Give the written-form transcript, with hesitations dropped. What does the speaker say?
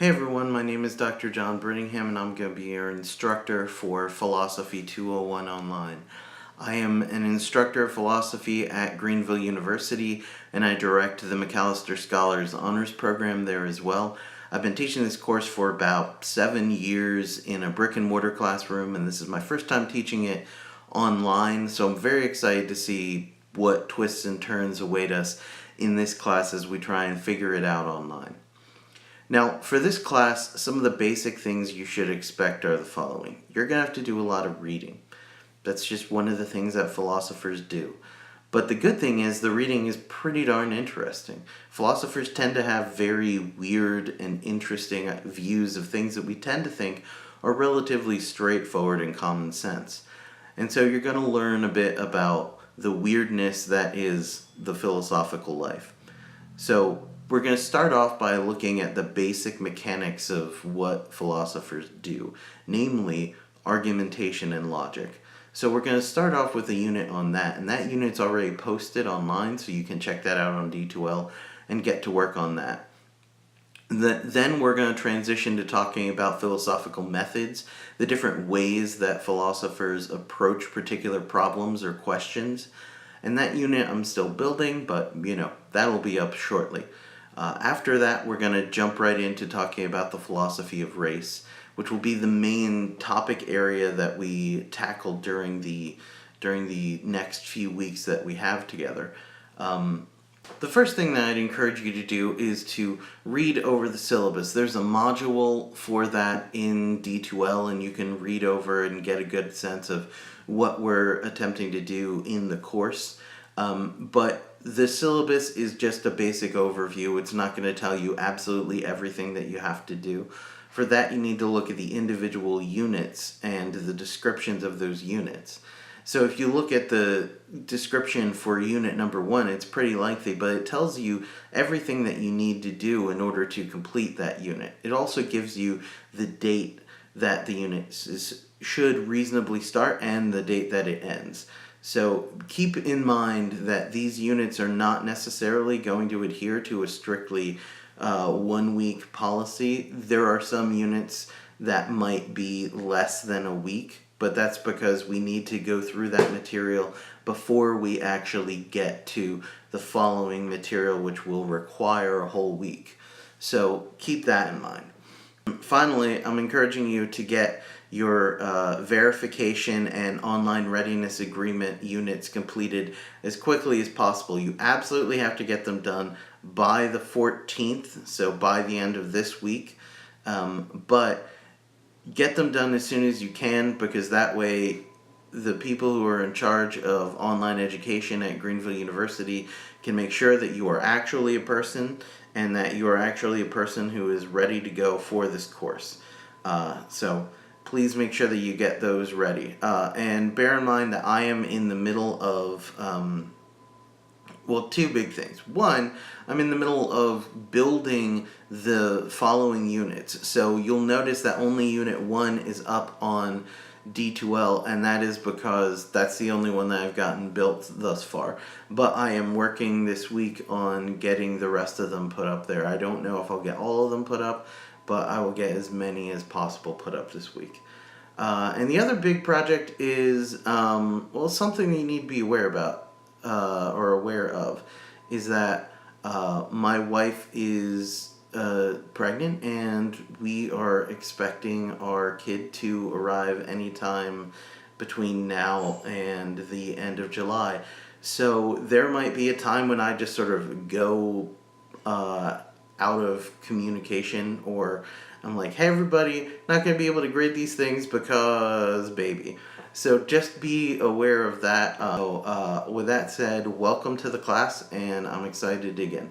Hey everyone, my name is Dr. John Brittingham and I'm going to be your instructor for Philosophy 201 Online. I am an instructor of philosophy at Greenville University and I direct the McAllister Scholars Honors Program there as well. I've been teaching this course for about 7 years in a brick and mortar classroom, and this is my first time teaching it online, so I'm very excited to see what twists and turns await us in this class as we try and figure it out online. Now, for this class, some of the basic things you should expect are the following. You're going to have to do a lot of reading. That's just one of the things that philosophers do. But the good thing is the reading is pretty darn interesting. Philosophers tend to have very weird and interesting views of things that we tend to think are relatively straightforward and common sense. And so you're going to learn a bit about the weirdness that is the philosophical life. So we're going to start off by looking at the basic mechanics of what philosophers do, namely argumentation and logic. So we're going to start off with a unit on that, and that unit's already posted online, so you can check that out on D2L and get to work on that. Then we're going to transition to talking about philosophical methods, the different ways that philosophers approach particular problems or questions. And that unit I'm still building, but that'll be up shortly. After that, we're going to jump right into talking about the philosophy of race, which will be the main topic area that we tackle during the next few weeks that we have together. The first thing that I'd encourage you to do is to read over the syllabus. There's a module for that in D2L, and you can read over and get a good sense of what we're attempting to do in the course. But the syllabus is just a basic overview. It's not going to tell you absolutely everything that you have to do. For that, you need to look at the individual units and the descriptions of those units. So if you look at the description for unit number 1, it's pretty lengthy, but it tells you everything that you need to do in order to complete that unit. It also gives you the date that the unit should reasonably start and the date that it ends. So keep in mind that these units are not necessarily going to adhere to a strictly 1-week policy. There are some units that might be less than a week, but that's because we need to go through that material before we actually get to the following material, which will require a whole week. So keep that in mind. Finally, I'm encouraging you to get your verification and online readiness agreement units completed as quickly as possible. You absolutely have to get them done by the 14th, so by the end of this week. But get them done as soon as you can, because that way the people who are in charge of online education at Greenville University can make sure that you are actually a person and that you are actually a person who is ready to go for this course. So please make sure that you get those ready. And bear in mind that I am in the middle of, two big things. One, I'm in the middle of building the following units. So you'll notice that only Unit 1 is up on D2L, and that is because that's the only one that I've gotten built thus far. But I am working this week on getting the rest of them put up there. I don't know if I'll get all of them put up, but I will get as many as possible put up this week. And the other big project is, something you need to be aware about, or aware of, is that my wife is pregnant, and we are expecting our kid to arrive anytime between now and the end of July. So there might be a time when I just sort of go out of communication, or I'm like, hey everybody, not going to be able to grade these things because baby. So just be aware of that. With that said, welcome to the class, and I'm excited to dig in.